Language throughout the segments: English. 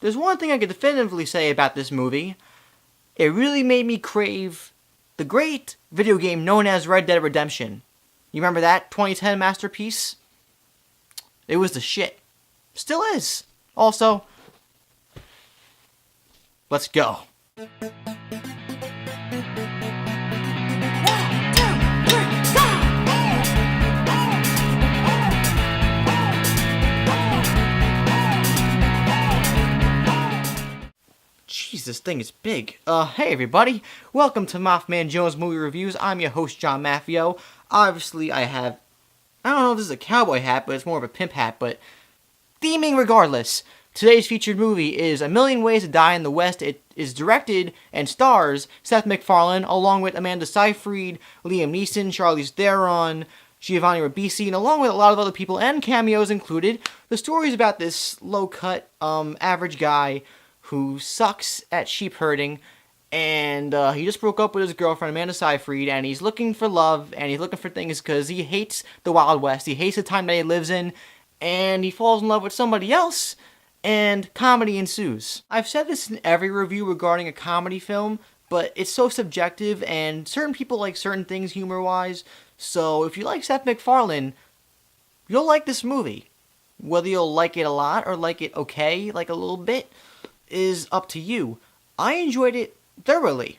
there's one thing I can definitively say about this movie. It really made me crave the great video game known as Red Dead Redemption. You remember that 2010 masterpiece? It was the shit. Still is. Also, let's go. Jeez, this thing is big. Hey everybody, welcome to MaffmanJones Movie Reviews. I'm your host, John Maffio. Obviously, I don't know if this is a cowboy hat, but it's more of a pimp hat, but theming regardless. Today's featured movie is A Million Ways to Die in the West. It is directed and stars Seth MacFarlane, along with Amanda Seyfried, Liam Neeson, Charlize Theron, Giovanni Ribisi, and along with a lot of other people and cameos included. The story is about this low-cut, average guy who sucks at sheep herding, and he just broke up with his girlfriend, Amanda Seyfried, and he's looking for love, and he's looking for things because he hates the Wild West. He hates the time that he lives in, and he falls in love with somebody else, and comedy ensues. I've said this in every review regarding a comedy film, but it's so subjective, and certain people like certain things humor-wise, so if you like Seth MacFarlane, you'll like this movie. Whether you'll like it a lot or like it okay, like a little bit, is up to you. I enjoyed it thoroughly.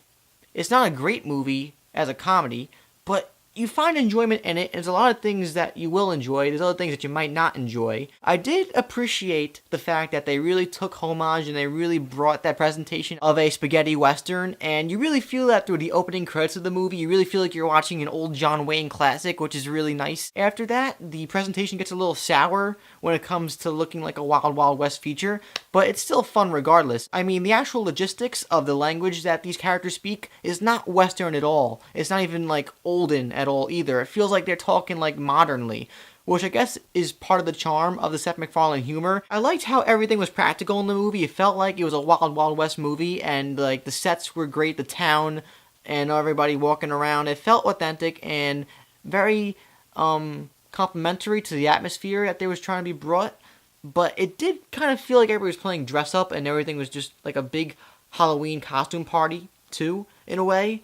It's not a great movie as a comedy, but you find enjoyment in it. There's a lot of things that you will enjoy. There's other things that you might not enjoy. I did appreciate the fact that they really took homage and they really brought that presentation of a spaghetti western, and you really feel that through the opening credits of the movie. You really feel like you're watching an old John Wayne classic, which is really nice. After that, the presentation gets a little sour when it comes to looking like a Wild Wild West feature, but it's still fun regardless. I mean, the actual logistics of the language that these characters speak is not Western at all. It's not even like olden at all either. It feels like they're talking like modernly, which I guess is part of the charm of the Seth MacFarlane humor. I liked how everything was practical in the movie. It felt like it was a Wild Wild West movie, and like the sets were great, the town and everybody walking around. It felt authentic and very complimentary to the atmosphere that they was trying to be brought. But it did kind of feel like everybody was playing dress up and everything was just like a big Halloween costume party too, in a way.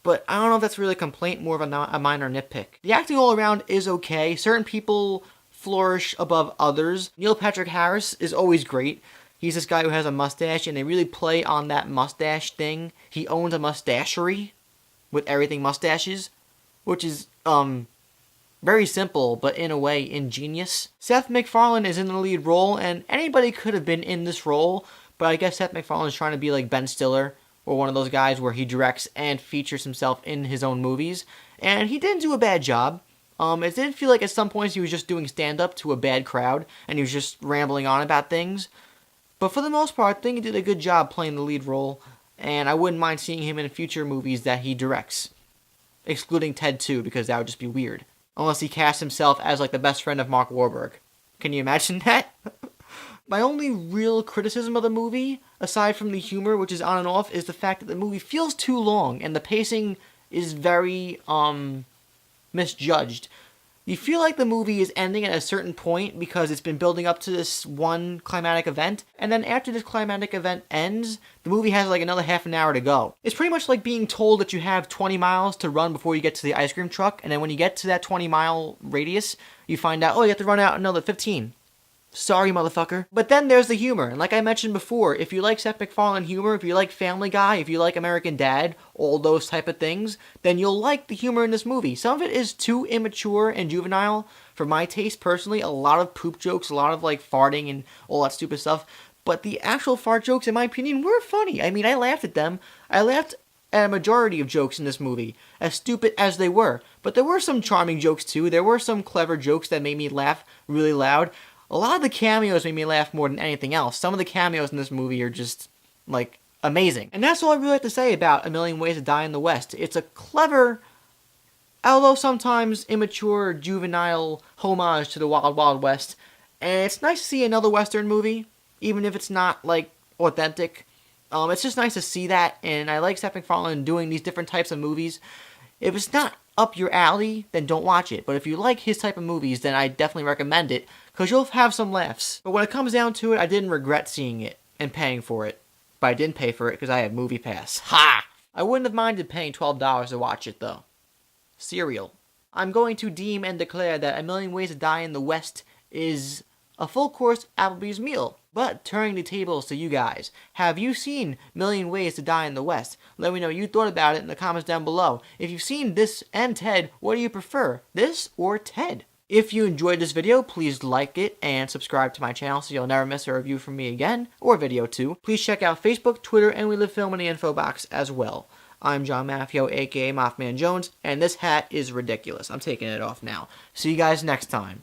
But I don't know if that's really a complaint, more of a minor nitpick. The acting all around is okay. Certain people flourish above others. Neil Patrick Harris is always great. He's this guy who has a mustache, and they really play on that mustache thing. He owns a mustachery with everything mustaches, which is, very simple, but in a way ingenious. Seth MacFarlane is in the lead role, and anybody could have been in this role, but I guess Seth MacFarlane is trying to be like Ben Stiller, or one of those guys where he directs and features himself in his own movies, and he didn't do a bad job. It did feel like at some points he was just doing stand-up to a bad crowd, and he was just rambling on about things. But for the most part, I think he did a good job playing the lead role, and I wouldn't mind seeing him in future movies that he directs. Excluding Ted 2, because that would just be weird. Unless he casts himself as like the best friend of Mark Wahlberg. Can you imagine that? My only real criticism of the movie, aside from the humor, which is on and off, is the fact that the movie feels too long, and the pacing is very, misjudged. You feel like the movie is ending at a certain point because it's been building up to this one climatic event, and then after this climatic event ends, the movie has like another half an hour to go. It's pretty much like being told that you have 20 miles to run before you get to the ice cream truck, and then when you get to that 20-mile radius, you find out, oh, you have to run out another 15. Sorry, motherfucker. But then there's the humor, and like I mentioned before, if you like Seth MacFarlane humor, if you like Family Guy, if you like American Dad, all those type of things, then you'll like the humor in this movie. Some of it is too immature and juvenile for my taste personally. A lot of poop jokes, a lot of like farting and all that stupid stuff. But the actual fart jokes, in my opinion, were funny. I mean, I laughed at them. I laughed at a majority of jokes in this movie, as stupid as they were. But there were some charming jokes too. There were some clever jokes that made me laugh really loud. A lot of the cameos made me laugh more than anything else. Some of the cameos in this movie are just, like, amazing. And that's all I really like to say about A Million Ways to Die in the West. It's a clever, although sometimes immature, juvenile homage to the Wild Wild West. And it's nice to see another Western movie, even if it's not, like, authentic. It's just nice to see that, and I like Seth MacFarlane doing these different types of movies. If it's not up your alley, then don't watch it. But if you like his type of movies, then I definitely recommend it, because you'll have some laughs. But when it comes down to it, I didn't regret seeing it. and paying for it. But I didn't pay for it because I have Movie Pass. Ha! I wouldn't have minded paying $12 to watch it, though. Cereal. I'm going to deem and declare that A Million Ways to Die in the West is a full-course Applebee's meal. But turning the tables to you guys, have you seen Million Ways to Die in the West? Let me know what you thought about it in the comments down below. If you've seen this and Ted, what do you prefer, this or Ted? If you enjoyed this video, please like it and subscribe to my channel so you'll never miss a review from me again, or a video too. Please check out Facebook, Twitter, and We Live Film in the info box as well. I'm John Maffio, aka MaffmanJones, and this hat is ridiculous. I'm taking it off now. See you guys next time.